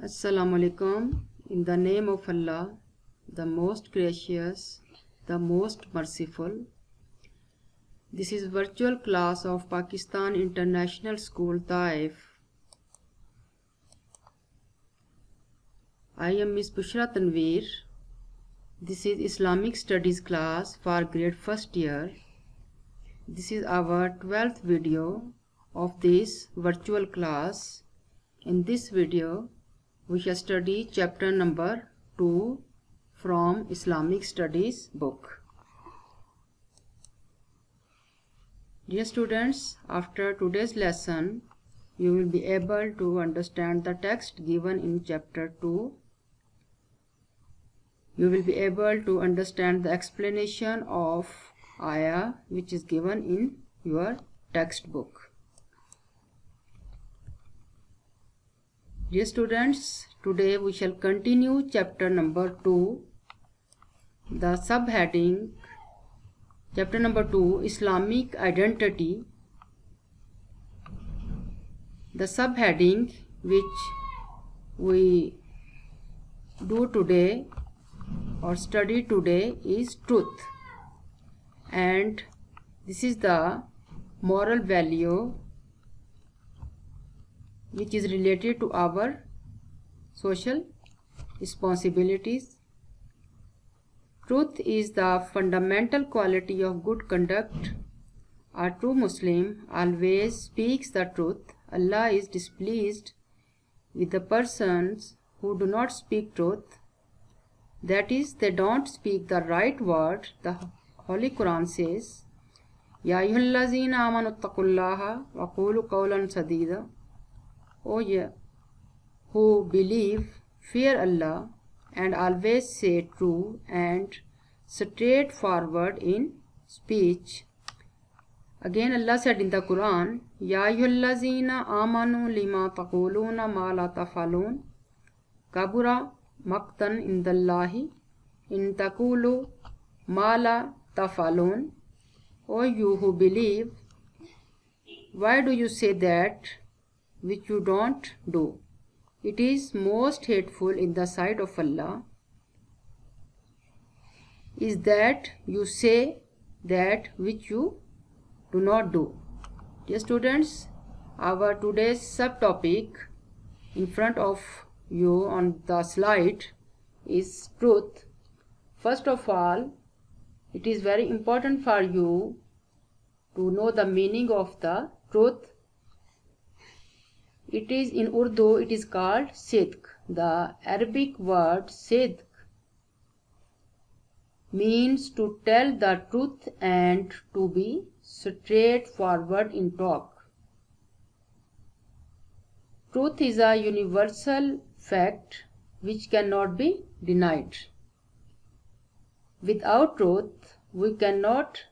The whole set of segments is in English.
Assalamu alaikum. In the name of Allah, the most gracious, the most merciful. This is virtual class of Pakistan International School, Taif. I am Miss Bushra Tanveer. This is Islamic Studies class for grade 1st year. This is our 12th video of this virtual class. In this video, we shall study chapter number 2 from Islamic Studies book. Dear students, after today's lesson, you will be able to understand the text given in chapter 2. You will be able to understand the explanation of ayah which is given in your textbook. Dear students, today we shall continue chapter number 2. The subheading, chapter number 2, Islamic Identity. The subheading which we do today or study today is truth, and this is the moral value which is related to our social responsibilities. Truth is the fundamental quality of good conduct. A true Muslim always speaks the truth. Allah is displeased with the persons who do not speak truth. That is, they don't speak the right word. The Holy Quran says, Ya ayyuhallazina amanu taqullaha wa qulu qawlan sadida. O ye who believe, fear Allah and always say true and straightforward in speech. Again Allah said in the Quran, Ya ayyuhallazina amanu lima taquluna ma la tafalun kabura maqtan indallahi in taqulu ma la tafalun. O you who believe, why do you say that which you don't do? It is most hateful in the sight of Allah is that you say that which you do not do. Dear students, our today's subtopic in front of you on the slide is truth. First of all, it is very important for you to know the meaning of the truth. It is in Urdu, it is called sidq. The Arabic word sidq means to tell the truth and to be straightforward in talk. Truth is a universal fact which cannot be denied. Without truth, we cannot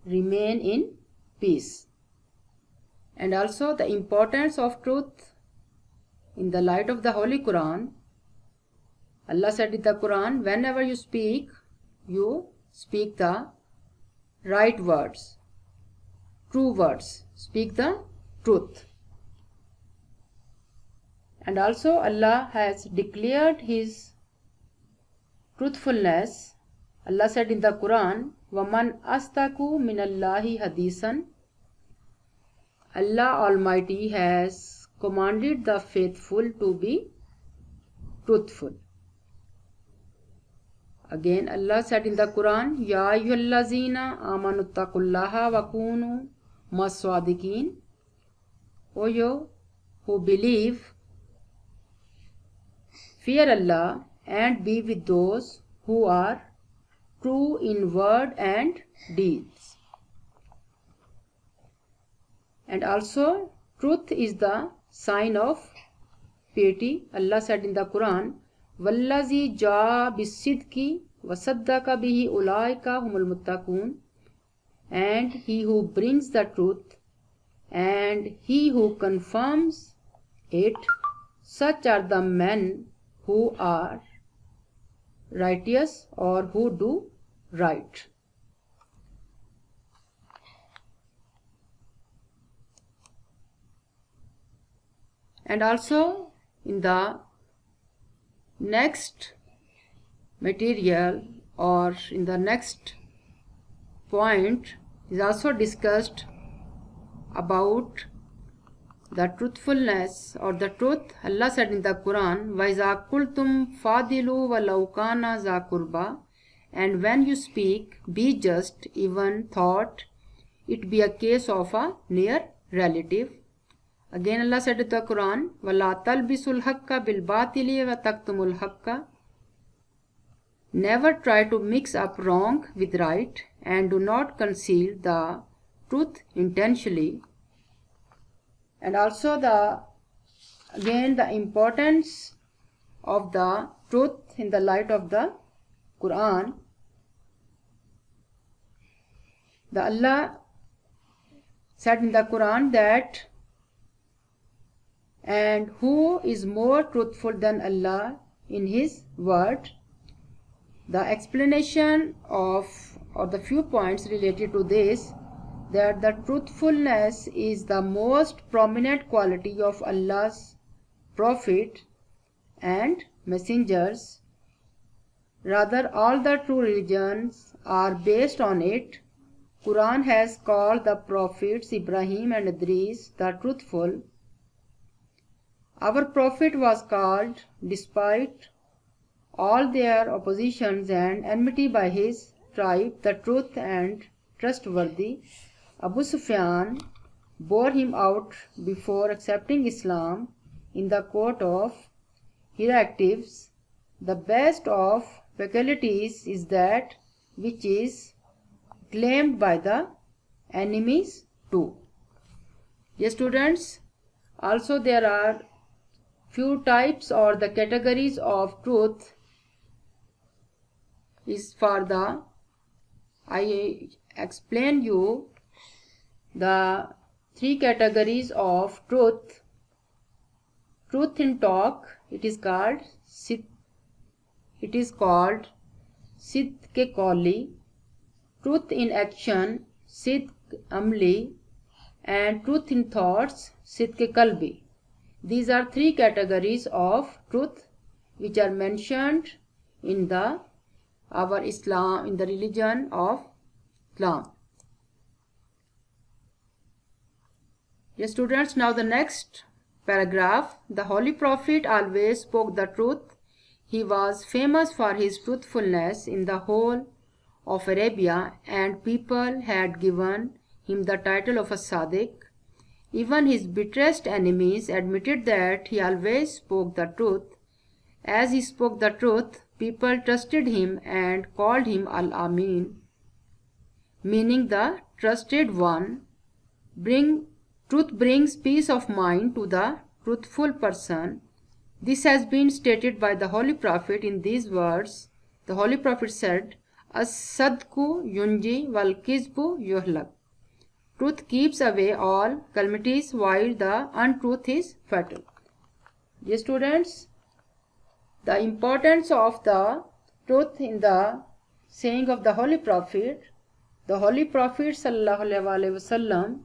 remain in peace. And also the importance of truth in the light of the Holy Quran. Allah said in the Quran, whenever you speak the right words, true words, speak the truth. And also Allah has declared His truthfulness. Allah said in the Quran, وَمَنْ أَصْدَقُ مِنَ اللَّهِ حَدِيثًا. Allah Almighty has commanded the faithful to be truthful. Again Allah said in the Quran, Ya ayyuhallazina amanu taqullaha wa kunu maswadiqin. O you who believe, fear Allah and be with those who are true in word and deeds. And also, truth is the sign of piety. Allah said in the Quran, Wallazi ja bisidki wasaddaka bihi ulaika humul muttaqun. And he who brings the truth and he who confirms it, such are the men who are righteous or who do right. And also in the next material or in the next point is also discussed about the truthfulness or the truth. Allah said in the Quran, وَإِذَا قُلْتُمْ فَاضِلُوا وَلَوْ كَانَ ذَا قُرْبَى, and when you speak, be just, even thought it be a case of a near relative. Again Allah said in the Quran, وَلَا تَلْبِسُوا الْحَقَّ بِالْبَاطِلِ وَتَكْتُمُوا الْحَقَّ, never try to mix up wrong with right, and do not conceal the truth intentionally. And also again the importance of the truth in the light of the Quran. The Allah said in the Quran that, and who is more truthful than Allah in his word. The explanation of or the few points related to this, that the truthfulness is the most prominent quality of Allah's prophet and messengers. Rather, all the true religions are based on it. Quran has called the prophets Ibrahim and Idris the truthful. Our prophet was called, despite all their oppositions and enmity by his tribe, the truth and trustworthy. Abu Sufyan bore him out before accepting Islam in the court of Heraclius. The best of faculties is that which is claimed by the enemies too. Yes, students, also there are few types or the categories of truth is for the, I explain you the three categories of truth. Truth in talk, it is called Sidq Qawli. Truth in action, Sidq Amli, and truth in thoughts, Sidq Qalbi. These are three categories of truth which are mentioned in our Islam, in the religion of Islam. Yes, students, now the next paragraph. The Holy Prophet always spoke the truth. He was famous for his truthfulness in the whole of Arabia, and people had given him the title of a Sadiq. Even his bitterest enemies admitted that he always spoke the truth. As he spoke the truth, people trusted him and called him Al-Amin, meaning the trusted one. Truth brings peace of mind to the truthful person. This has been stated by the Holy Prophet in these words. The Holy Prophet said, As-sadku yunji wal kizbu yuhlak. Truth keeps away all calamities while the untruth is fatal. Yes, students, the importance of the truth in the saying of the Holy Prophet. The Holy Prophet sallallahu alaihi wasallam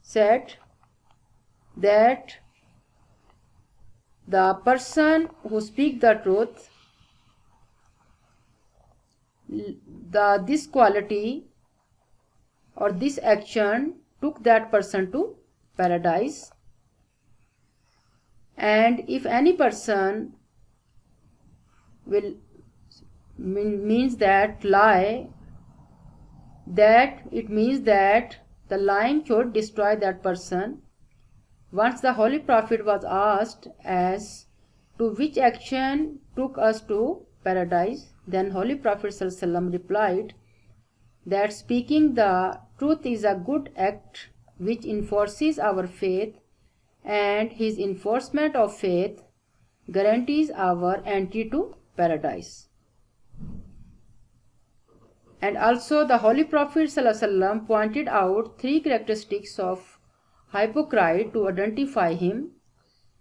said that the person who speaks the truth, this quality or this action took that person to paradise. And if any person will means that lie, that it means that the lying should destroy that person. Once the Holy Prophet was asked as to which action took us to paradise, then Holy Prophet ﷺ replied that speaking the truth is a good act which enforces our faith, and his enforcement of faith guarantees our entry to paradise. And also the Holy Prophet ﷺ pointed out three characteristics of hypocrite to identify him.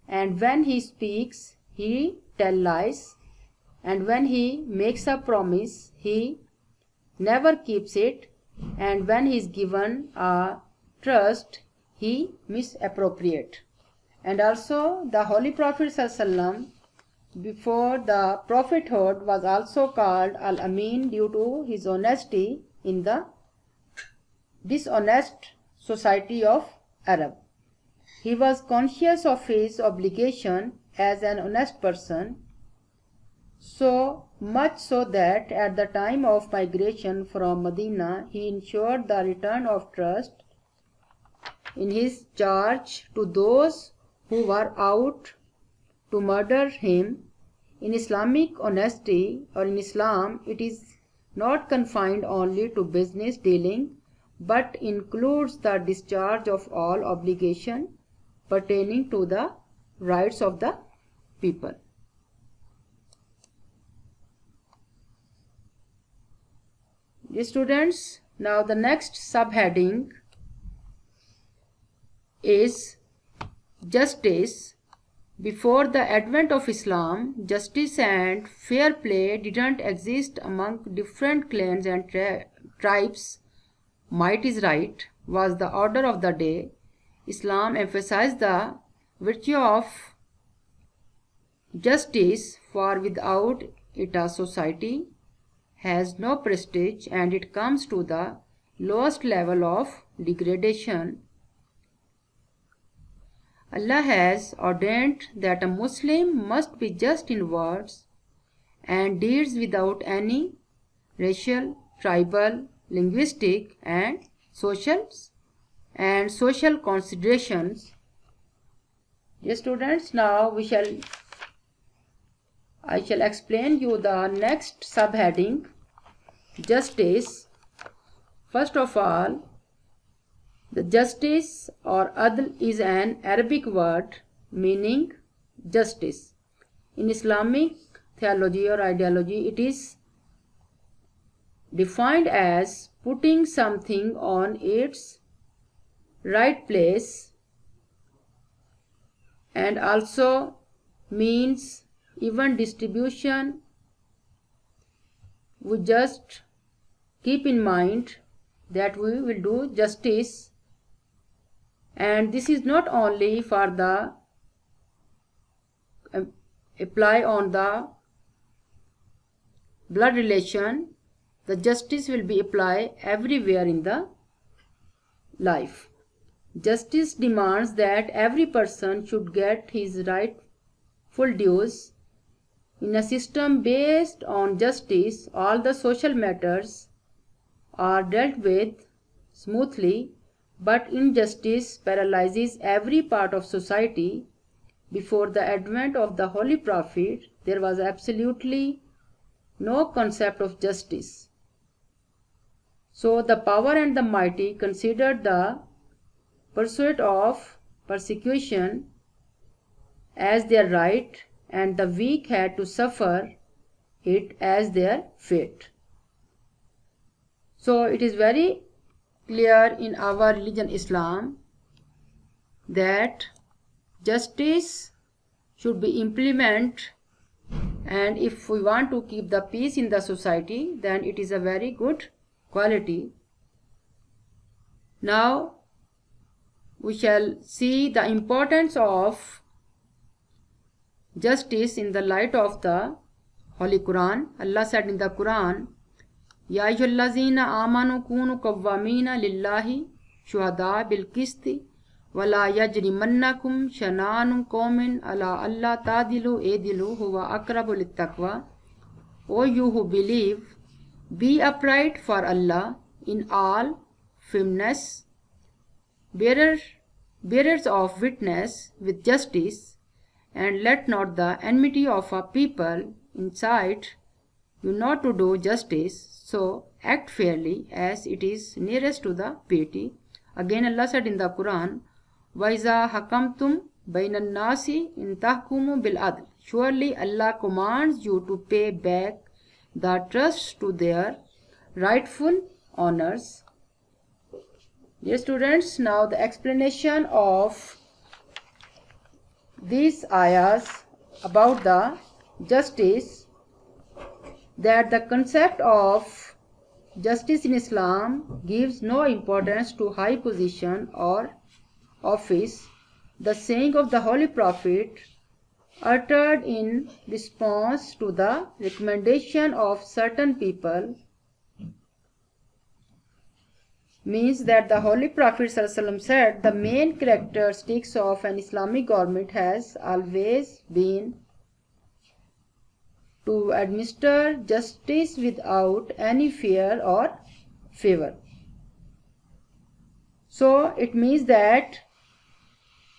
And when he speaks, he tells lies, and when he makes a promise, he never keeps it, and when he is given a trust, he misappropriates. And also the Holy Prophet ﷺ before the prophethood was also called Al-Amin due to his honesty in the dishonest society of Arab. He was conscious of his obligation as an honest person, so much so that at the time of migration from Medina, he ensured the return of trust in his charge to those who were out to murder him. In Islamic honesty, or in Islam, it is not confined only to business dealing, but includes the discharge of all obligation pertaining to the rights of the people. Dear students, now the next subheading is justice. Before the advent of Islam, justice and fair play didn't exist among different clans and tribes. Might is right was the order of the day. Islam emphasized the virtue of justice, for without it a society has no prestige and it comes to the lowest level of degradation. Allah has ordained that a Muslim must be just in words and deeds without any racial, tribal, linguistic and social considerations. Dear students, now I shall explain you the next subheading, justice. First of all, the justice or adl is an Arabic word meaning justice. In Islamic theology or ideology, it is defined as putting something on its right place, and also means even distribution. We just keep in mind that we will do justice, and this is not only for the apply on the blood relation. The justice will be applied everywhere in the life. Justice demands that every person should get his rightful dues. In a system based on justice, all the social matters are dealt with smoothly, but injustice paralyzes every part of society. Before the advent of the Holy Prophet, there was absolutely no concept of justice. So the power and the mighty considered the pursuit of persecution as their right, and the weak had to suffer it as their fate. So it is very clear in our religion Islam that justice should be implemented, and if we want to keep the peace in the society, then it is a very good quality. Now we shall see the importance of justice in the light of the Holy Quran. Allah said in the Quran, Ya ayyuhallazina amanu kunu qawwamina lillahi shuhada bil qisti wala yajrimannakum shananun qawmin ala alla tadilu edilu huwa aqrabu littaqwa. O you who believe, be upright for Allah in all firmness, bearers of witness with justice, and let not the enmity of a people incite you not to do justice, so act fairly as it is nearest to the piety. Again Allah said in the Quran, وَإِذَا حَكَمْتُمْ بَيْنَ النَّاسِ إِن تَحْكُمُوا بِالْعَدْلِ. Surely Allah commands you to pay back the trust to their rightful honors. Dear students, now the explanation of these ayahs about the justice, that the concept of justice in Islam gives no importance to high position or office. The saying of the Holy Prophet, uttered in response to the recommendation of certain people, means that the Holy Prophet ﷺ said the main characteristics of an Islamic government has always been to administer justice without any fear or favor. So it means that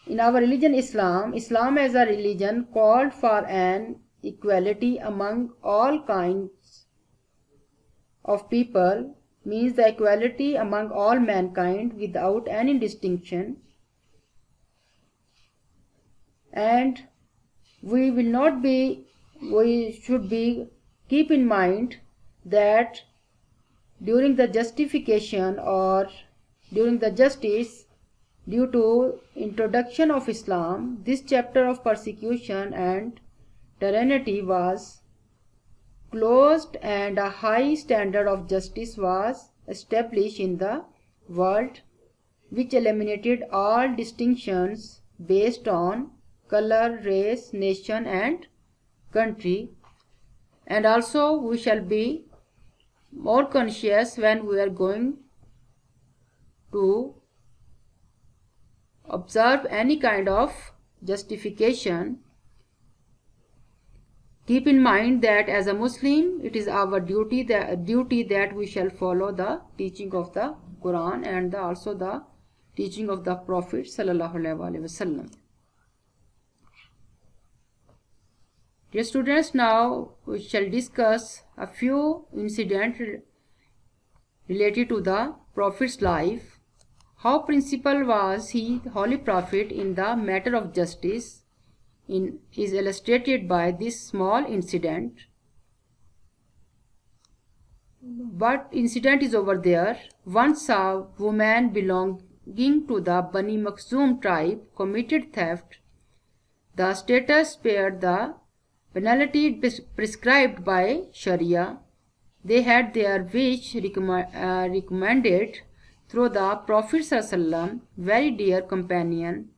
in our religion Islam as a religion called for an equality among all kinds of people, means the equality among all mankind without any distinction. And we should keep in mind that during the justification or during the justice, due to introduction of Islam, this chapter of persecution and tyranny was closed and a high standard of justice was established in the world, which eliminated all distinctions based on color, race, nation and country. And also we shall be more conscious when we are going to observe any kind of justification. Keep in mind that as a Muslim, it is our duty that we shall follow the teaching of the Quran and also the teaching of the Prophet sallallahu alaihi wasallam. Dear students, now we shall discuss a few incidents related to the Prophet's life. How principled was he, the Holy Prophet, in the matter of justice is illustrated by this small incident. What incident is over there? Once a woman belonging to the Bani Makhzum tribe committed theft. The status spared the penalty prescribed by Sharia. They had their wish recommended through the Prophet ﷺ, very dear companion,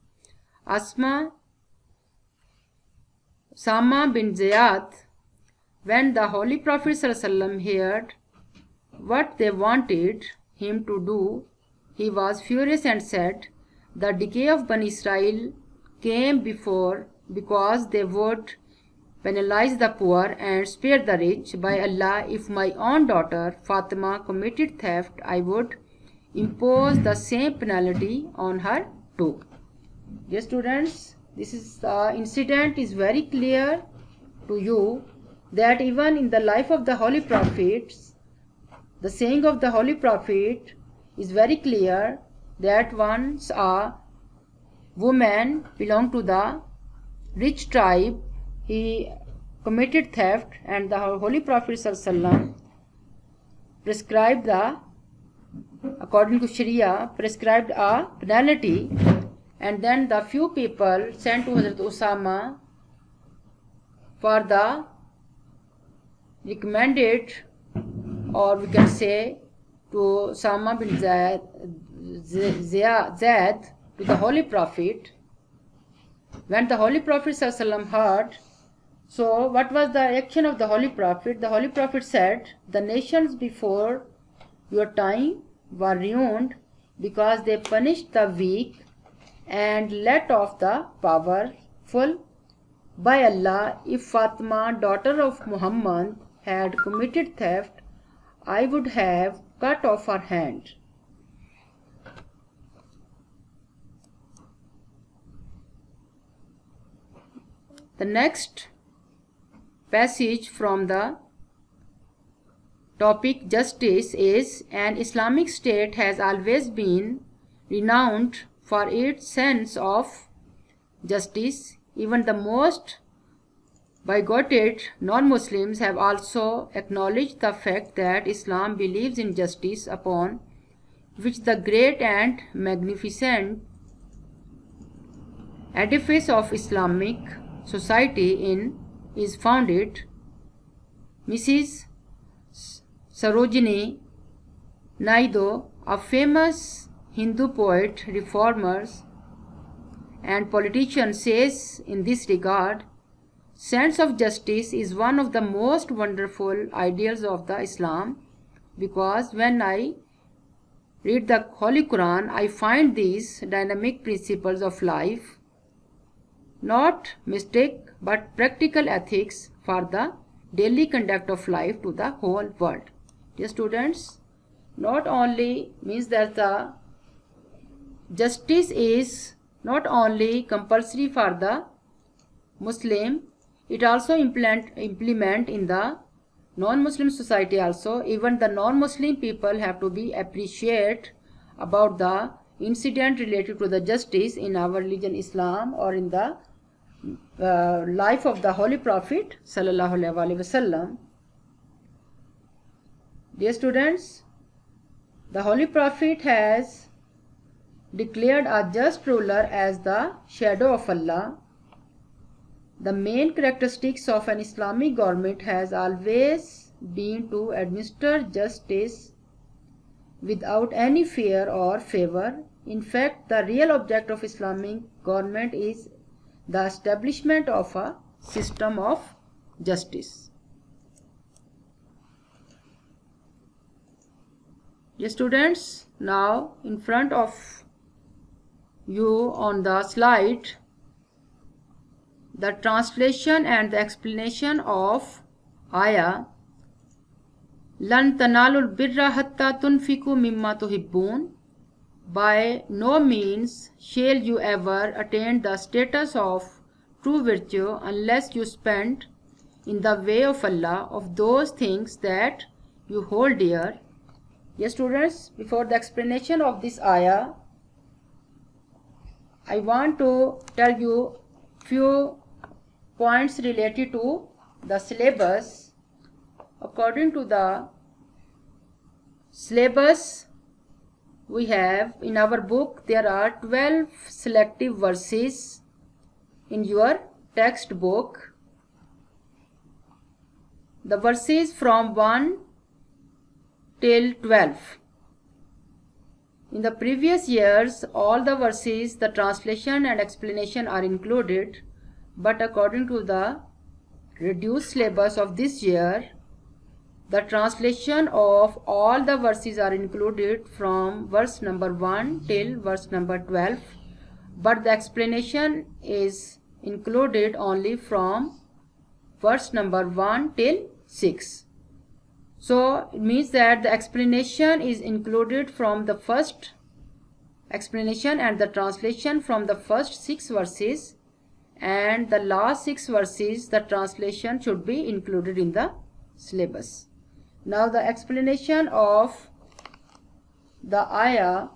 Sama bin Ziyad. When the Holy Prophet ﷺ heard what they wanted him to do, he was furious and said, the decay of Bani Israel came because they would penalize the poor and spare the rich. By Allah, if my own daughter Fatima committed theft, I would impose the same penalty on her too. Dear students, this incident is very clear to you that even in the life of the Holy Prophets, the saying of the Holy Prophet is very clear that once a woman belonged to the rich tribe, he committed theft and the Holy Prophet ﷺ prescribed according to Sharia, prescribed a penalty, and then the few people sent to Hazrat Usama for the recommended, or we can say to Usama bin Zayd to the Holy Prophet. When the Holy Prophet ﷺ heard, so what was the action of the Holy Prophet? The Holy Prophet said, the nations before your time were ruined because they punished the weak and let off the powerful. By Allah, if Fatima, daughter of Muhammad, had committed theft, I would have cut off her hand. The next passage from the topic justice is, an Islamic state has always been renowned for its sense of justice. Even the most bigoted non-Muslims have also acknowledged the fact that Islam believes in justice, upon which the great and magnificent edifice of Islamic society is founded. Mrs. Sarojini Naidu, a famous Hindu poet, reformer and politician, says in this regard, sense of justice is one of the most wonderful ideals of the Islam, because when I read the Holy Quran, I find these dynamic principles of life, not mystic but practical ethics for the daily conduct of life to the whole world. Dear students, not only means that the justice is not only compulsory for the Muslim, it also implement in the non-Muslim society also. Even the non-Muslim people have to be appreciate about the incident related to the justice in our religion Islam, or in the life of the Holy Prophet Sallallahu Alaihi Wasallam. Dear students, the Holy Prophet has declared a just ruler as the shadow of Allah. The main characteristics of an Islamic government has always been to administer justice without any fear or favor. In fact, the real object of Islamic government is the establishment of a system of justice. Dear students, now in front of you on the slide, the translation and the explanation of ayah Lan tanalul birra hatta tunfiku mimma tuhibbun. By no means shall you ever attain the status of true virtue unless you spend in the way of Allah of those things that you hold dear. Yes, students, before the explanation of this ayah, I want to tell you few points related to the syllabus. According to the syllabus we have in our book, there are 12 selective verses in your textbook. The verses from 1 till 12. In the previous years, all the verses, the translation and explanation are included, but according to the reduced syllabus of this year, the translation of all the verses are included from verse number 1 till verse number 12, but the explanation is included only from verse number 1 till 6. So it means that the explanation is included from the first explanation and the translation from the first 6 verses, and the last 6 verses, the translation should be included in the syllabus. Now the explanation of the ayah.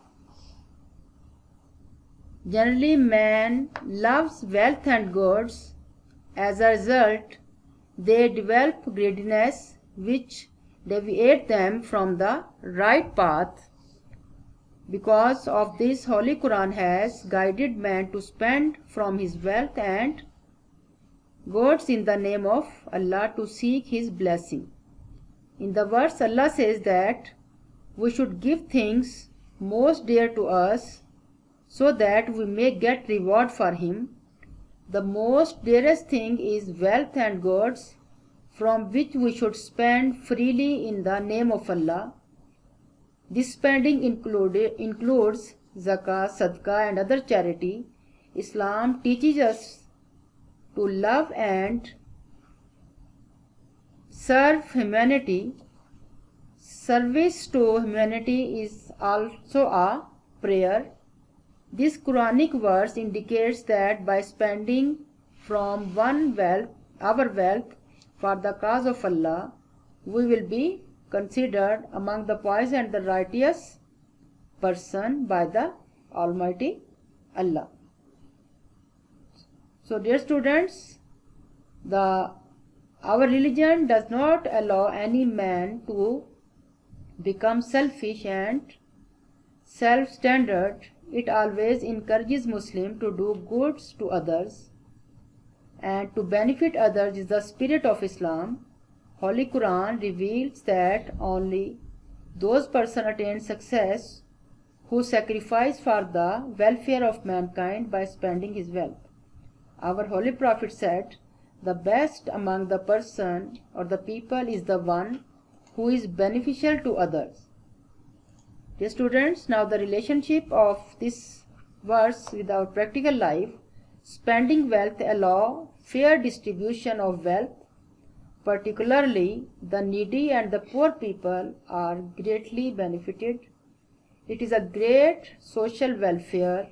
Generally man loves wealth and goods. As a result, they develop greediness which deviate them from the right path. Because of this, Holy Quran has guided man to spend from his wealth and goods in the name of Allah to seek his blessing. In the verse, Allah says that we should give things most dear to us so that we may get reward for him. The most dearest thing is wealth and goods, from which we should spend freely in the name of Allah. This spending includes zakah, sadaqah and other charity. Islam teaches us to love and serve humanity. Service to humanity is also a prayer. This Quranic verse indicates that by spending from our wealth for the cause of Allah, we will be considered among the pious and the righteous person by the Almighty Allah. So dear students, our religion does not allow any man to become selfish and self-centered. It always encourages Muslims to do goods to others and to benefit others is the spirit of Islam. Holy Quran reveals that only those persons attain success who sacrifice for the welfare of mankind by spending his wealth. Our Holy Prophet said, the best among the person or the people is the one who is beneficial to others. Dear students, now the relationship of this verse with our practical life. Spending wealth allows fair distribution of wealth. Particularly, the needy and the poor people are greatly benefited. It is a great social welfare.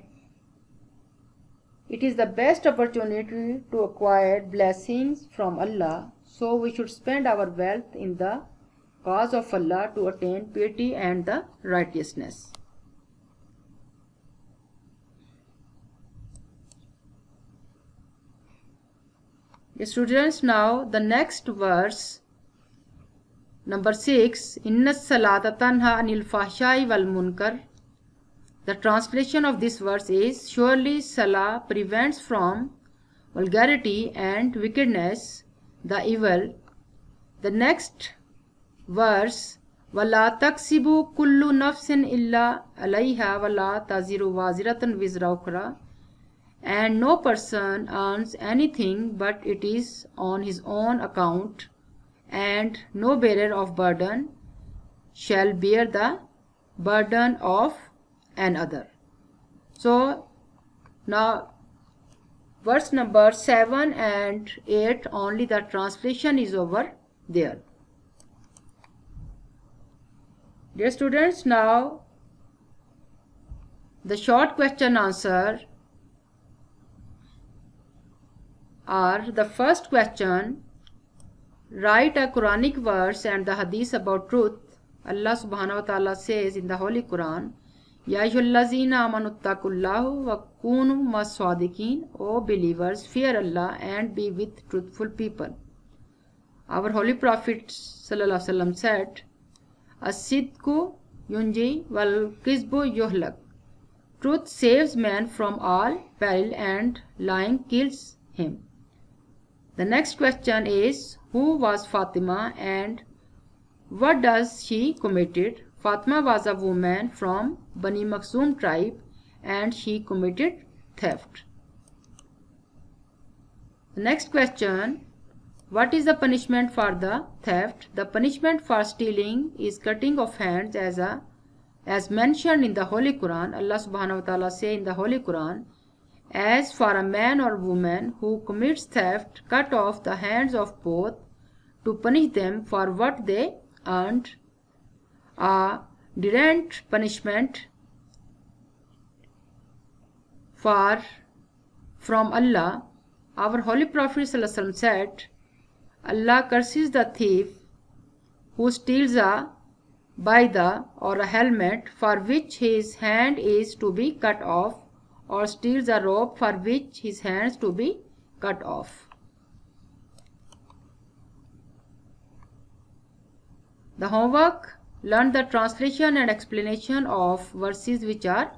It is the best opportunity to acquire blessings from Allah, so we should spend our wealth in the cause of Allah to attain piety and the righteousness. Students, now the next verse, number 6, Inna salata tanha anil fahshai wal munkar. The translation of this verse is, surely salah prevents from vulgarity and wickedness, the evil. The next verse, وَلَا تَكْسِبُ كُلُّ نَفْسٍ إِلَّا عَلَيْهَا وَلَا تَزِرُ وَازِرَةٌ وِزْرَ أُخْرَى. And no person earns anything but it is on his own account, and no bearer of burden shall bear the burden of another. So now verse number 7 and 8, only the translation is over there. Dear students, now the short question answer are, the first question, write a Quranic verse and the hadith about truth. Allah subhanahu wa ta'ala says in the Holy Quran, Ya ayyuhallazina amanuttakullahu wa kunu mas-sadiqin. O believers, fear Allah and be with truthful people. Our Holy Prophet sallallahu alaihi wasallam said, As-sidqu yunji wal kizbu yuhlak. Truth saves man from all peril and lying kills him. The next question is, who was Fatima and what does she committed? Fatima was a woman from Bani Makhzum tribe and she committed theft. The next question, what is the punishment for the theft? The punishment for stealing is cutting of hands as mentioned in the Holy Quran. Allah subhanahu wa ta'ala say in the Holy Quran, as for a man or woman who commits theft, cut off the hands of both to punish them for what they earned. A direct punishment from Allah. Our Holy Prophet ﷺ said, Allah curses the thief who steals a baida or a helmet for which his hand is to be cut off, or steals a rope for which his hands to be cut off. The homework, learn the translation and explanation of verses which are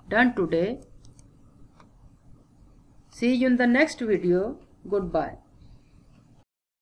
done today. See you in the next video. Goodbye.